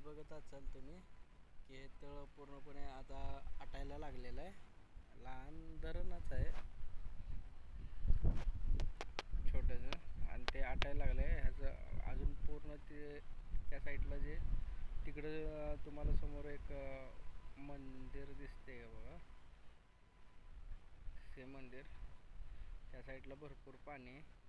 बघत असाल तुम्ही की हे तळ पूर्णपणे आता आटायला लागलेलं आहे. लहान धरणच आहे छोटंसं, आणि ते आटायला लागलं आहे. ह्याचं अजून पूर्ण ते त्या साईडला जे तिकडं तुम्हाला समोर एक मंदिर दिसते बघा, ते मंदिर त्या साईडला भरपूर पाणी आहे.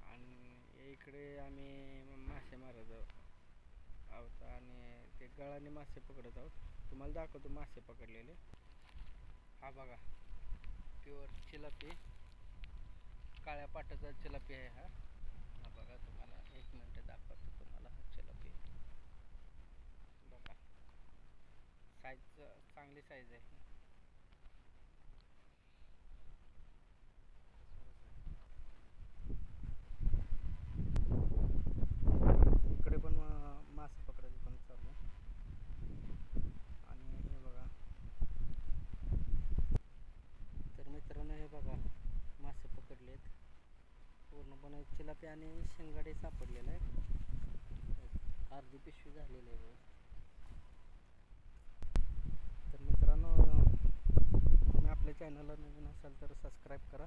आणि इकडे आम्ही मासे मारत आहोत आणि ते गळाने मासे पकडत आहोत. तुम्हाला दाखवतो मासे पकडलेले. हा बघा, प्युअर चिलापी, काळ्या पाटाचा चिलापी आहे हा. हा बघा, तुम्हाला एक मिनटं दाखवतो तुम्हाला. हा चिलापी बघा, साईज चांगली साईज आहे. इकडे पण मासे पकडायचं पण चालू आहे. आणि हे बघा, तर मित्रांनो हे बघा, मासे पकडलेत. पूर्णपणे चिलापी आणि शिंगाडे सापडलेले आहेत. अर्धी पिशवी झालेली आहे. तर मित्रांनो, तुम्ही आपल्या चॅनलला नवीन असाल तर सबस्क्राईब करा.